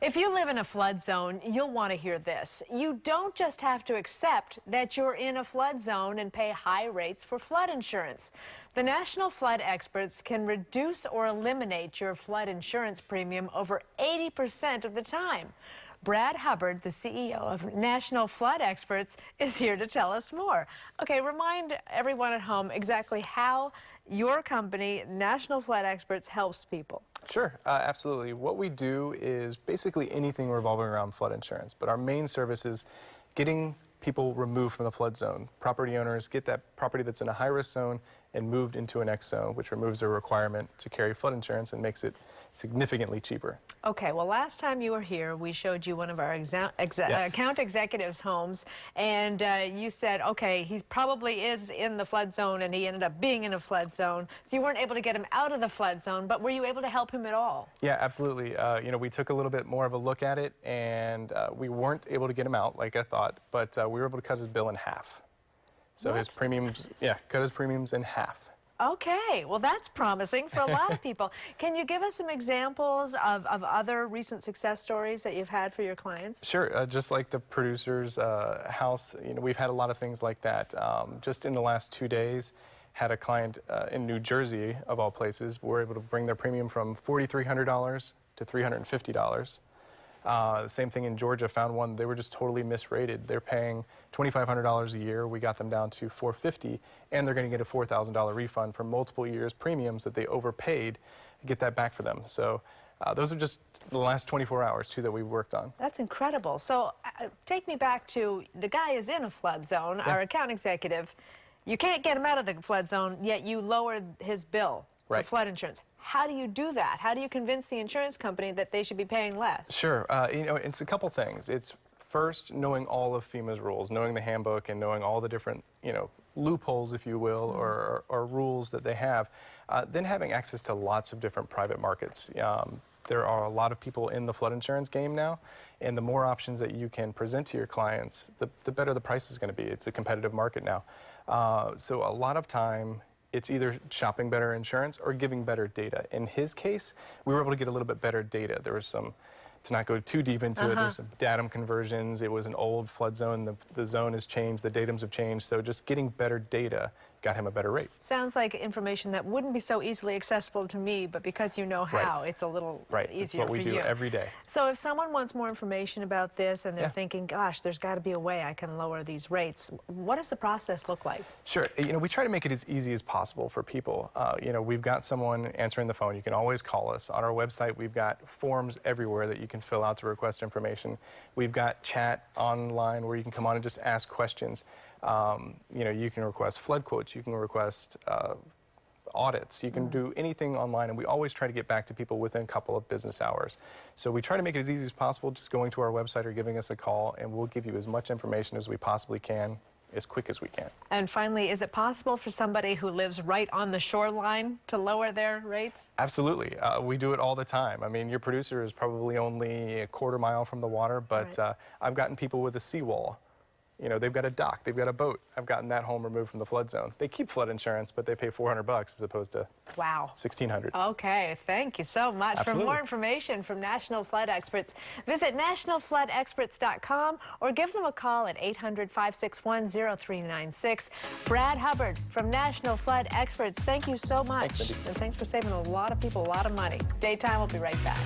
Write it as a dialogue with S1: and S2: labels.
S1: If you live in a flood zone, you'll want to hear this. You don't just have to accept that you're in a flood zone and pay high rates for flood insurance. The National Flood Experts can reduce or eliminate your flood insurance premium over 80% of the time. Brad Hubbard, the CEO of National Flood Experts, is here to tell us more. Okay, remind everyone at home exactly how your company, National Flood Experts, helps people.
S2: Sure, absolutely. What we do is basically anything revolving around flood insurance, but our main service is getting people removed from the flood zone. Property owners get that property that's in a high-risk zone and moved into an X zone, which removes the requirement to carry flood insurance and makes it significantly cheaper.
S1: Okay, well, last time you were here, we showed you one of our account executives' homes, and you said, okay, he probably is in the flood zone, and he ended up being in a flood zone. So you weren't able to get him out of the flood zone, but were you able to help him at all?
S2: Yeah, absolutely. You know, we took a little bit more of a look at it, and we weren't able to get him out like I thought, but we were able to cut his bill in half. So his premiums, cut his premiums in half.
S1: Okay, well, that's promising for a lot of people. Can you give us some examples of other recent success stories that you've had for your clients?
S2: Sure, just like the producer's house, you know, we've had a lot of things like that. Just in the last 2 days, had a client in New Jersey, of all places, were able to bring their premium from $4,300 to $350. The same thing in Georgia, found one, they were just totally misrated. They're paying $2,500 a year. We got them down to $450, and they're going to get a $4,000 refund for multiple years premiums that they overpaid. Get that back for them. So those are just the last 24 hours, too, that we've worked on.
S1: That's incredible. So take me back to the guy is in a flood zone, our account executive. You can't get him out of the flood zone, yet you lowered his bill for flood insurance. How do you do that? How do you convince the insurance company that they should be paying less?
S2: Sure. You know, it's a couple things. It's first knowing all of FEMA's rules, knowing the handbook and knowing all the different, you know, loopholes, if you will, or rules that they have. Then having access to lots of different private markets. There are a lot of people in the flood insurance game now, and the more options that you can present to your clients, the better the price is going to be. It's a competitive market now. So a lot of time, it's either shopping better insurance or giving better data. In his case, we were able to get a little bit better data. There was some, to not go too deep into it, there's some datum conversions. It was an old flood zone. The zone has changed. The datums have changed. So just getting better data got him a better rate.
S1: Sounds like information that wouldn't be so easily accessible to me, but because you know how, it's a little easier for you.
S2: That's what we do every day.
S1: So if someone wants more information about this and they're thinking, gosh, there's got to be a way I can lower these rates, what does the process look like? Sure.
S2: You know, we try to make it as easy as possible for people. You know, we've got someone answering the phone. You can always call us. On our website, we've got forms everywhere that you can fill out to request information. We've got chat online where you can come on and just ask questions. You know, you can request flood quotes, you can request audits, you can do anything online, and we always try to get back to people within a couple of business hours. So we try to make it as easy as possible, just going to our website or giving us a call, and we'll give you as much information as we possibly can, as quick as we can.
S1: And finally, is it possible for somebody who lives right on the shoreline to lower their rates?
S2: Absolutely. We do it all the time. I mean, your producer is probably only a quarter mile from the water, but I've gotten people with a seawall. You know, they've got a dock, they've got a boat. I've gotten that home removed from the flood zone. They keep flood insurance, but they pay $400 as opposed to $1,600.
S1: Okay, thank you so much.
S2: Absolutely.
S1: For more information from National Flood Experts, visit nationalfloodexperts.com or give them a call at 800-561-0396. Brad Hubbard from National Flood Experts, thank you so much.
S2: Thanks, Cindy.
S1: And thanks for saving a lot of people a lot of money. Daytime will be right back.